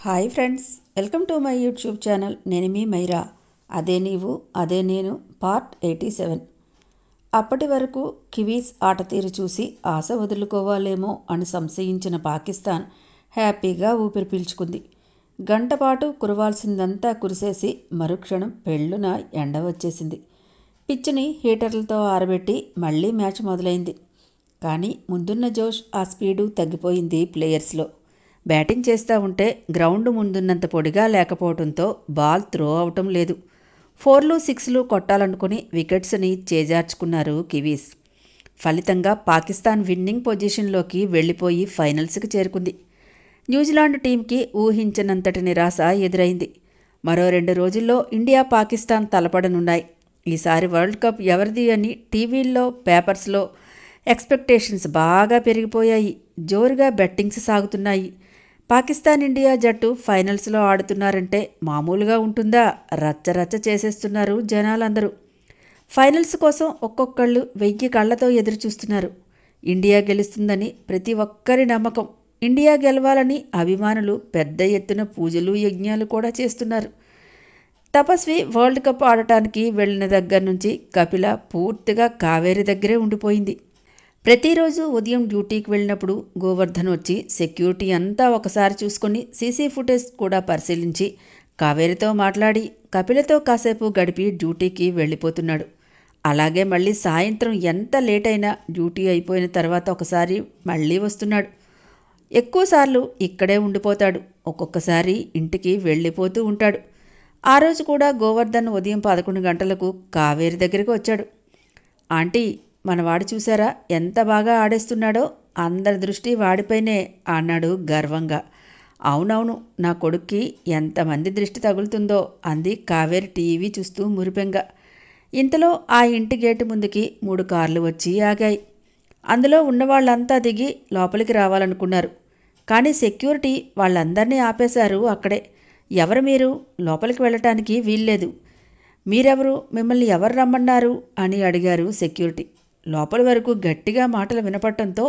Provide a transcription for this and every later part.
Hi friends, welcome to my YouTube channel. నేను మీ మైరా. అదే నీవు అదే నేను పార్ట్ 87. అప్పటి వరకు కివీస్ ఆట తీరు చూసి ఆశ వదులుకోవాలేమో అని సంశయించిన పాకిస్తాన్ హ్యాపీగా ఊపిరి పీల్చుకుంది. గంటపాటు కురవాల్సిందంతా కురిసేసి మరుక్షణం పెళ్ళున ఎండ వచ్చేసింది. పిచ్చిని హీటర్లతో ఆరబెట్టి మళ్ళీ మ్యాచ్ మొదలైంది. కానీ ముందున్న జోష్, ఆ స్పీడు తగ్గిపోయింది ప్లేయర్స్లో. బ్యాటింగ్ చేస్తూ ఉంటే గ్రౌండ్ ముందున్నంత పొడిగా లేకపోవడంతో బాల్ త్రో అవటం లేదు. 4లు 6లు కొట్టాలనుకుని వికెట్స్ని చేజార్చుకున్నారు కివీస్. ఫలితంగా పాకిస్తాన్ విన్నింగ్ పొజిషన్లోకి వెళ్లిపోయి ఫైనల్స్కి చేరుకుంది. న్యూజిలాండ్ టీంకి ఊహించినంతటి నిరాశ ఎదురైంది. మరో 2 రోజుల్లో ఇండియా పాకిస్తాన్ తలపడనున్నాయి. ఈసారి వరల్డ్ కప్ ఎవరిది అని టీవీల్లో, పేపర్స్లో ఎక్స్పెక్టేషన్స్ బాగా పెరిగిపోయాయి. జోరుగా బెట్టింగ్స్ సాగుతున్నాయి. పాకిస్తాన్ ఇండియా జట్టు ఫైనల్స్లో ఆడుతున్నారంటే మామూలుగా ఉంటుందా? రచ్చరచ్చ చేసేస్తున్నారు జనాలందరూ. ఫైనల్స్ కోసం ఒక్కొక్కళ్ళు 1000 కళ్లతో ఎదురుచూస్తున్నారు. ఇండియా గెలుస్తుందని ప్రతి ఒక్కరి నమ్మకం. ఇండియా గెలవాలని అభిమానులు పెద్ద ఎత్తున పూజలు, యజ్ఞాలు కూడా చేస్తున్నారు. తపస్వి వరల్డ్ కప్ ఆడటానికి వెళ్లిన దగ్గర నుంచి కపిల పూర్తిగా కావేరి దగ్గరే ఉండిపోయింది. ప్రతిరోజు ఉదయం డ్యూటీకి వెళ్ళినప్పుడు గోవర్ధన్ వచ్చి సెక్యూరిటీ అంతా ఒకసారి చూసుకొని సీసీ ఫుటేజ్ కూడా పరిశీలించి కావేరితో మాట్లాడి కపిలతో కాసేపు గడిపి డ్యూటీకి వెళ్ళిపోతున్నాడు. అలాగే మళ్ళీ సాయంత్రం ఎంత లేట్ అయినా డ్యూటీ అయిపోయిన తర్వాత ఒకసారి మళ్ళీ వస్తున్నాడు. ఎక్కువసార్లు ఇక్కడే ఉండిపోతాడు. ఒక్కొక్కసారి ఇంటికి వెళ్ళిపోతూ ఉంటాడు. ఆ రోజు కూడా గోవర్ధన్ ఉదయం 11 గంటలకు కావేరి దగ్గరికి వచ్చాడు. ఆంటీ, మనవాడు చూసారా ఎంత బాగా ఆడేస్తున్నాడో? అందరి దృష్టి వాడిపైనే అన్నాడు గర్వంగా. అవునవును, నా కొడుక్కి ఎంతమంది దృష్టి తగులుతుందో అంది కావేరి టీవీ చూస్తూ మురిపెంగా. ఇంతలో ఆ ఇంటి గేటు ముందుకి 3 కార్లు వచ్చి ఆగాయి. అందులో ఉన్నవాళ్ళంతా దిగి లోపలికి రావాలనుకున్నారు. కానీ సెక్యూరిటీ వాళ్ళందరినీ ఆపేశారు అక్కడే. ఎవరు మీరు? లోపలికి వెళ్ళటానికి వీల్లేదు. మీరెవరు? మిమ్మల్ని ఎవరు రమ్మన్నారు అని అడిగారు సెక్యూరిటీ. లోపలి వరకు గట్టిగా మాటలు వినపడటంతో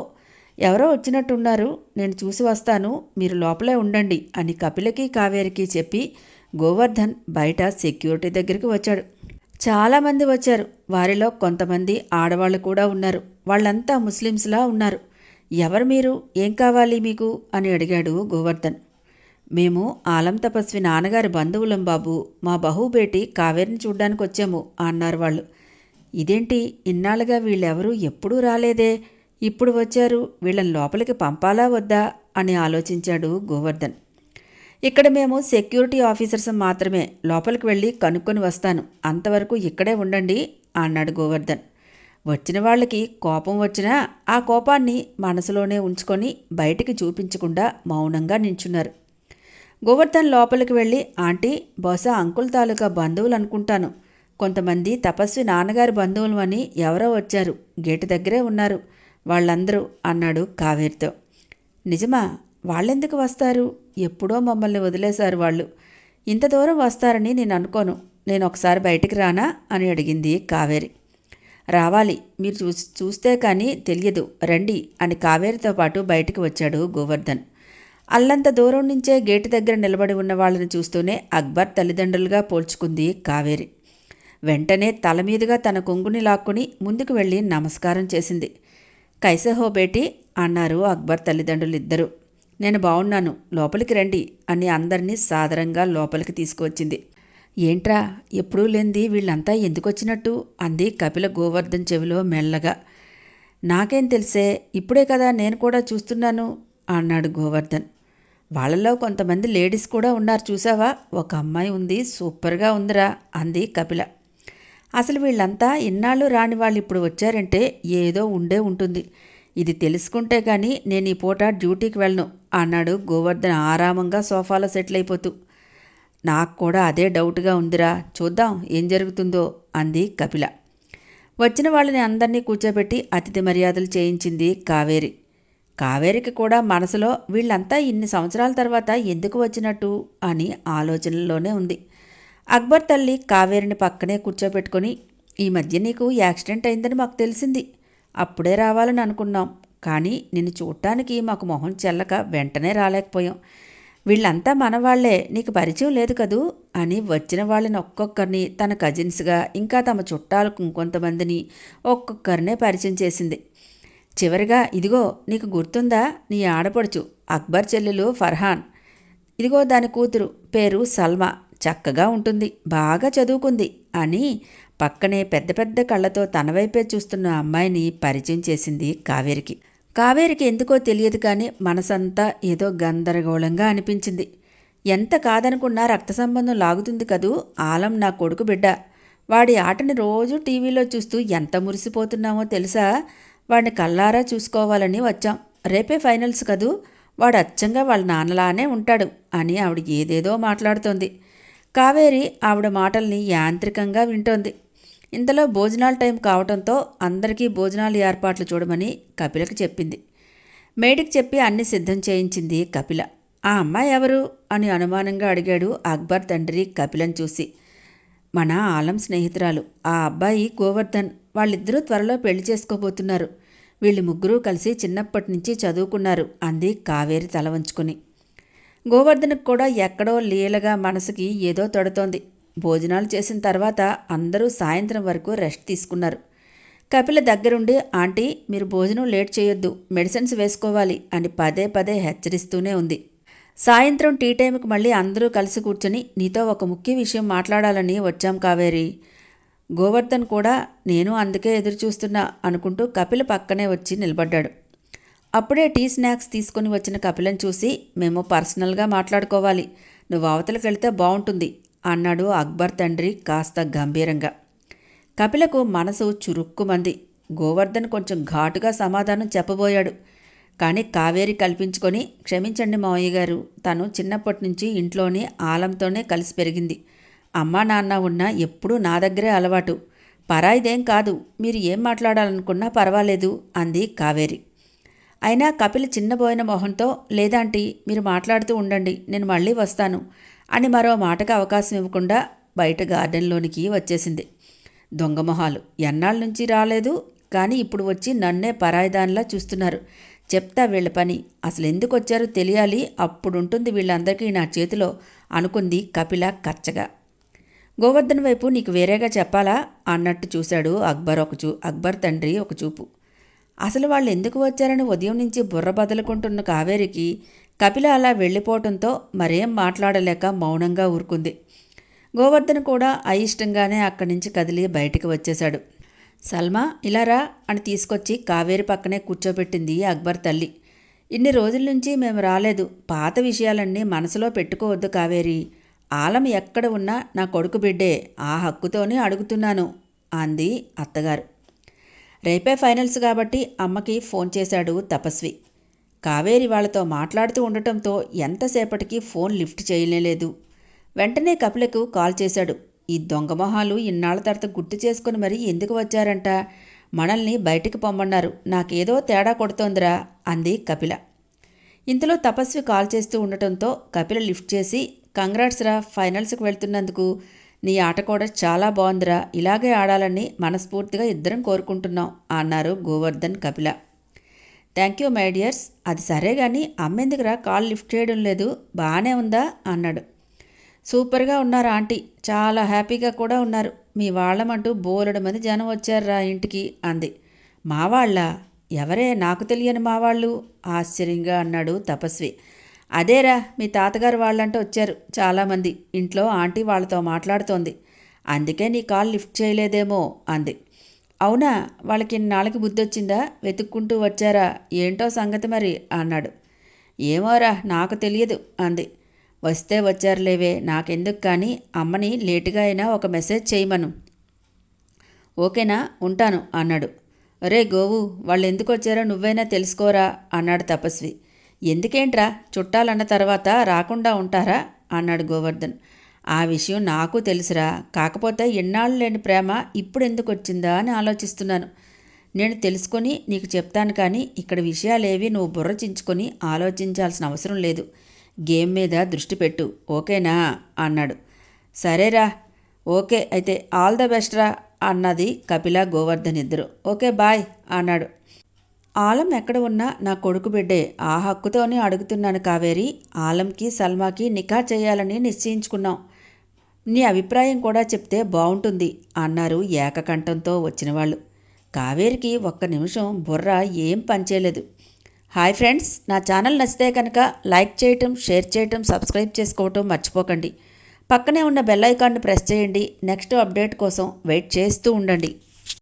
ఎవరో వచ్చినట్టున్నారు, నేను చూసి వస్తాను, మీరు లోపలే ఉండండి అని కపిలకి కావేరికి చెప్పి గోవర్ధన్ బయట సెక్యూరిటీ దగ్గరికి వచ్చాడు. చాలామంది వచ్చారు. వారిలో కొంతమంది ఆడవాళ్ళు కూడా ఉన్నారు. వాళ్ళంతా ముస్లిమ్స్లా ఉన్నారు. ఎవరు మీరు? ఏం కావాలి మీకు అని అడిగాడు గోవర్ధన్. మేము ఆలం తపస్వి నాన్నగారి బంధువులం బాబు. మా బహుబేటి కావేరిని చూడ్డానికి వచ్చాము అన్నారు వాళ్ళు. ఇదేంటి, ఇన్నాళ్ళుగా వీళ్ళెవరూ ఎప్పుడూ రాలేదే, ఇప్పుడు వచ్చారు, వీళ్ళని లోపలికి పంపాలా వద్దా అని ఆలోచించాడు గోవర్ధన్. ఇక్కడ మేము సెక్యూరిటీ ఆఫీసర్స్ మాత్రమే, లోపలికి వెళ్ళి కనుక్కొని వస్తాను, అంతవరకు ఇక్కడే ఉండండి అన్నాడు గోవర్ధన్. వచ్చిన వాళ్ళకి కోపం వచ్చినా ఆ కోపాన్ని మనసులోనే ఉంచుకొని బయటికి చూపించకుండా మౌనంగా నించున్నారు. గోవర్ధన్ లోపలికి వెళ్ళి, ఆంటీ, బహుశా అంకుల్ తాలూకా బంధువులు అనుకుంటాను, కొంతమంది తపస్వి నాన్నగారి బంధువులు అని ఎవరో వచ్చారు, గేటు దగ్గరే ఉన్నారు వాళ్ళందరూ అన్నాడు కావేరితో. నిజమా? వాళ్ళెందుకు వస్తారు? ఎప్పుడో మమ్మల్ని వదిలేశారు వాళ్ళు. ఇంత దూరం వస్తారని నేను అనుకోను. నేను ఒకసారి బయటికి రానా అని అడిగింది కావేరి. రావాలి, మీరు చూస్తే కానీ తెలియదు, రండి అని కావేరితో పాటు బయటికి వచ్చాడు గోవర్ధన్. అల్లంత దూరం నుంచే గేటు దగ్గర నిలబడి ఉన్న వాళ్ళని చూస్తూనే అక్బర్ తల్లిదండ్రులుగా పోల్చుకుంది కావేరి. వెంటనే తల మీదుగా తన కొంగుని లాక్కుని ముందుకు వెళ్ళి నమస్కారం చేసింది. కైసే హో బేటీ అన్నారు అక్బర్ తల్లిదండ్రులిద్దరూ. నేను బావున్నాను, లోపలికి రండి అని అందరినీ సాదరంగా లోపలికి తీసుకువచ్చింది. ఏంట్రా, ఎప్పుడూ లేంది వీళ్ళంతా ఎందుకొచ్చినట్టు అంది కపిల గోవర్ధన్ చెవిలో మెల్లగా. నాకేం తెలిసే, ఇప్పుడే కదా నేను కూడా చూస్తున్నాను అన్నాడు గోవర్ధన్. వాళ్ళలో కొంతమంది లేడీస్ కూడా ఉన్నారు చూసావా, ఒక అమ్మాయి ఉంది, సూపర్గా ఉందిరా అంది కపిల. అసలు వీళ్ళంతా ఇన్నాళ్ళు రాని వాళ్ళు ఇప్పుడు వచ్చారంటే ఏదో ఉండే ఉంటుంది. ఇది తెలుసుకుంటే కానీ నేను ఈ పూట డ్యూటీకి వెళ్ళను అన్నాడు గోవర్ధన్ ఆరామంగా సోఫాలో సెటిల్ అయిపోతూ. నాకు కూడా అదే డౌట్గా ఉందిరా, చూద్దాం ఏం జరుగుతుందో అంది కపిల. వచ్చిన వాళ్ళని అందరినీ కూర్చోబెట్టి అతిథి మర్యాదలు చేయించింది కావేరి. కావేరికి కూడా మనసులో వీళ్ళంతా ఇన్ని సంవత్సరాల తర్వాత ఎందుకు వచ్చినట్టు అని ఆలోచనలోనే ఉంది. అక్బర్ తల్లి కావేరిని పక్కనే కూర్చోబెట్టుకొని, ఈ మధ్య నీకు యాక్సిడెంట్ అయిందని మాకు తెలిసింది, అప్పుడే రావాలని అనుకున్నాం, కానీ నిన్ను చూడటానికి మాకు మొహం చెల్లక వెంటనే రాలేకపోయాం. వీళ్ళంతా మనవాళ్లే, నీకు పరిచయం లేదు కదూ అని వచ్చిన వాళ్ళని ఒక్కొక్కరిని తన కజిన్స్గా ఇంకా తమ చుట్టాలు ఇంకొంతమందిని ఒక్కొక్కరినే పరిచయం చేసింది. చివరిగా, ఇదిగో నీకు గుర్తుందా, నీ ఆడపడుచు అక్బర్ చెల్లెలు ఫర్హాన్, ఇదిగో దాని కూతురు, పేరు సల్మా, చక్కగా ఉంటుంది, బాగా చదువుకుంది అని పక్కనే పెద్ద పెద్ద కళ్ళతో తన వైపే చూస్తున్న అమ్మాయిని పరిచయం చేసింది కావేరికి. కావేరికి ఎందుకో తెలియదు కానీ మనసంతా ఏదో గందరగోళంగా అనిపించింది. ఎంత కాదనుకున్నా రక్త సంబంధం లాగుతుంది కదూ. ఆలం నా కొడుకు బిడ్డ. వాడి ఆటని రోజు టీవీలో చూస్తూ ఎంత మురిసిపోతున్నామో తెలుసా. వాడిని కల్లారా చూసుకోవాలని వచ్చాం. రేపే ఫైనల్స్ కదూ, వాడు అచ్చంగా వాళ్ళ నాన్నలానే ఉంటాడు అని ఆవిడ ఏదేదో మాట్లాడుతోంది. కావేరి ఆవిడ మాటల్ని యాంత్రికంగా వింటోంది. ఇంతలో భోజనాల టైం కావటంతో అందరికీ భోజనాలు ఏర్పాట్లు చూడమని కపిలకి చెప్పింది. మేడికి చెప్పి అన్ని సిద్ధం చేయించింది కపిల. ఆ అమ్మాయి ఎవరు అని అనుమానంగా అడిగాడు అక్బర్ తండ్రి కపిలను చూసి. మన ఆలం స్నేహితురాలు, ఆ అబ్బాయి గోవర్ధన్. వాళ్ళిద్దరూ త్వరలో పెళ్లి చేసుకోబోతున్నారు. వీళ్ళు ముగ్గురూ కలిసి చిన్నప్పటి నుంచి చదువుకున్నారు అంది కావేరి తల వంచుకొని. గోవర్ధన్కి కూడా ఎక్కడో లీలగా మనసుకి ఏదో తడుతోంది. భోజనాలు చేసిన తర్వాత అందరూ సాయంత్రం వరకు రెస్ట్ తీసుకున్నారు. కపిల దగ్గరుండి, ఆంటీ మీరు భోజనం లేట్ చేయొద్దు, మెడిసిన్స్ వేసుకోవాలి అని పదే పదే హెచ్చరిస్తూనే ఉంది. సాయంత్రం టీ టైంకి మళ్ళీ అందరూ కలిసి కూర్చొని, నీతో ఒక ముఖ్య విషయం మాట్లాడాలని వచ్చాం కావేరి. గోవర్ధన్ కూడా నేను అందుకే ఎదురుచూస్తున్నా అనుకుంటూ కపిల పక్కనే వచ్చి నిలబడ్డాడు. అప్పుడే టీ స్నాక్స్ తీసుకుని వచ్చిన కపిలను చూసి, మేము పర్సనల్గా మాట్లాడుకోవాలి, నువ్వు అవతలకు వెళితే బాగుంటుంది అన్నాడు అక్బర్ తండ్రి కాస్త గంభీరంగా. కపిలకు మనసు చురుక్కుమంది. గోవర్ధన్ కొంచెం ఘాటుగా సమాధానం చెప్పబోయాడు. కానీ కావేరి కల్పించుకొని, క్షమించండి మావయ్య గారు, తను చిన్నప్పటి నుంచి ఇంట్లోని ఆలంతోనే కలిసి పెరిగింది. అమ్మా నాన్న ఉన్నా ఎప్పుడూ నా దగ్గరే అలవాటు, పరాయిదేం కాదు, మీరు ఏం మాట్లాడాలనుకున్నా పర్వాలేదు అంది కావేరి. అయినా కపిల చిన్నబోయిన మొహంతో, లేదాంటీ మీరు మాట్లాడుతూ ఉండండి, నేను మళ్ళీ వస్తాను అని మరో మాటకు అవకాశం ఇవ్వకుండా బయట గార్డెన్లోనికి వచ్చేసింది. దొంగమొహాలు, ఎన్నాళ్ళ నుంచి రాలేదు కానీ ఇప్పుడు వచ్చి నన్నే పరాయిదానిలా చూస్తున్నారు. చెప్తా వీళ్ళ పని, అసలు ఎందుకు వచ్చారో తెలియాలి, అప్పుడుంటుంది వీళ్ళందరికీ నా చేతిలో అనుకుంది కపిల కచ్చగా. గోవర్ధన్ వైపు నీకు వేరేగా చెప్పాలా అన్నట్టు చూశాడు అక్బర్ తండ్రి ఒక చూపు. అసలు వాళ్ళు ఎందుకు వచ్చారని ఉదయం నుంచి బుర్ర బదలుకుంటున్న కావేరికి కపిల అలా వెళ్ళిపోవటంతో మరేం మాట్లాడలేక మౌనంగా ఊరుకుంది. గోవర్ధన్ కూడా అయిష్టంగానే అక్కడి నుంచి కదిలి బయటికి వచ్చేశాడు. సల్మా ఇలారా అని తీసుకొచ్చి కావేరి పక్కనే కూర్చోబెట్టింది అక్బర్ తల్లి. ఇన్ని రోజుల నుంచి మేము రాలేదు, పాత విషయాలన్నీ మనసులో పెట్టుకోవద్దు కావేరి. ఆలం ఎక్కడ ఉన్నా నా కొడుకు బిడ్డే, ఆ హక్కుతోనే అడుగుతున్నాను అంది అత్తగారు. రేపే ఫైనల్స్ కాబట్టి అమ్మకి ఫోన్ చేశాడు తపస్వి. కావేరి వాళ్ళతో మాట్లాడుతూ ఉండటంతో ఎంతసేపటికి ఫోన్ లిఫ్ట్ చేయలేదు. వెంటనే కపిలకు కాల్ చేశాడు. ఈ దొంగమొహాలు ఇన్నాళ్ల తర్వాత గుర్తు చేసుకుని మరీ ఎందుకు వచ్చారంట, మనల్ని బయటికి పొమ్మన్నారు, నాకేదో తేడా కొడుతోందిరా అంది కపిల. ఇంతలో తపస్వి కాల్ చేస్తూ ఉండటంతో కపిల లిఫ్ట్ చేసి, కంగ్రాట్స్ రా, ఫైనల్స్కి వెళ్తున్నందుకు. నీ ఆట కూడా చాలా బాగుందిరా, ఇలాగే ఆడాలని మనస్ఫూర్తిగా ఇద్దరం కోరుకుంటున్నాం అన్నారు Govardhan Kapila. Thank you my dears. అది సరే కానీ అమ్మెందుకురా కాల్ లిఫ్ట్ చేయడం లేదు, బాగానే ఉందా అన్నాడు. సూపర్గా ఉన్నారు ఆంటీ, చాలా హ్యాపీగా కూడా ఉన్నారు. మీ వాళ్ళమంటూ బోలెడు మంది జనం వచ్చారా ఇంటికి అంది. మా వాళ్ళ? ఎవరే, నాకు తెలియని మా వాళ్ళు ఆశ్చర్యంగా అన్నాడు తపస్వి. అదేరా, మీ తాతగారు వాళ్ళంటే వచ్చారు చాలామంది. ఇంట్లో ఆంటీ వాళ్ళతో మాట్లాడుతోంది, అందుకే నీ కాల్ లిఫ్ట్ చేయలేదేమో అంది. అవునా, వాళ్ళకి ఇన్నాళ్ళకి బుద్ధొచ్చిందా, వెతుక్కుంటూ వచ్చారా, ఏంటో సంగతి మరి అన్నాడు. ఏమోరా, నాకు తెలియదు అంది. వస్తే వచ్చారులేవే, నాకెందుకు కానీ అమ్మని లేటుగా అయినా ఒక మెసేజ్ చేయమను. ఓకేనా, ఉంటాను అన్నాడు. రే గోవు, వాళ్ళు ఎందుకు వచ్చారో నువ్వైనా తెలుసుకోరా అన్నాడు తపస్వి. ఎందుకేంట్రా, చుట్టాలన్న తర్వాత రాకుండా ఉంటారా అన్నాడు గోవర్ధన్. ఆ విషయం నాకు తెలుసురా, కాకపోతే ఎన్నాళ్ళు లేని ప్రేమ ఇప్పుడు ఎందుకు వచ్చిందా అని ఆలోచిస్తున్నాను. నేను తెలుసుకొని నీకు చెప్తాను, కానీ ఇక్కడ విషయాలేవి నువ్వు బుర్ర చించుకొని ఆలోచించాల్సిన అవసరం లేదు. గేమ్ మీద దృష్టి పెట్టు, ఓకేనా అన్నాడు. సరేరా, ఓకే అయితే ఆల్ ద బెస్ట్ రా అన్నది కపిల గోవర్ధన్ ఇద్దరు. ఓకే బాయ్ అన్నాడు. ఆలం ఎక్కడ ఉన్నా నా కొడుకు బిడ్డే. ఆ హక్కుతోనే అడుగుతున్నాను కావేరి. ఆలంకి సల్మాకి నికా చేయాలని నిశ్చయించుకున్నాం. నీ అభిప్రాయం కూడా చెప్తే బావుంటుంది అన్నారు ఏకకంఠంతో వచ్చినవాళ్ళు. కావేరికి ఒక్క నిమిషం బుర్ర ఏం పనిచేయలేదు. హాయ్ ఫ్రెండ్స్, నా ఛానల్ నచ్చితే కనుక లైక్ చేయటం, షేర్ చేయటం, సబ్స్క్రైబ్ చేసుకోవటం మర్చిపోకండి. పక్కనే ఉన్న బెల్ ఐకాన్ని ప్రెస్ చేయండి. నెక్స్ట్ అప్డేట్ కోసం వెయిట్ చేస్తూ ఉండండి.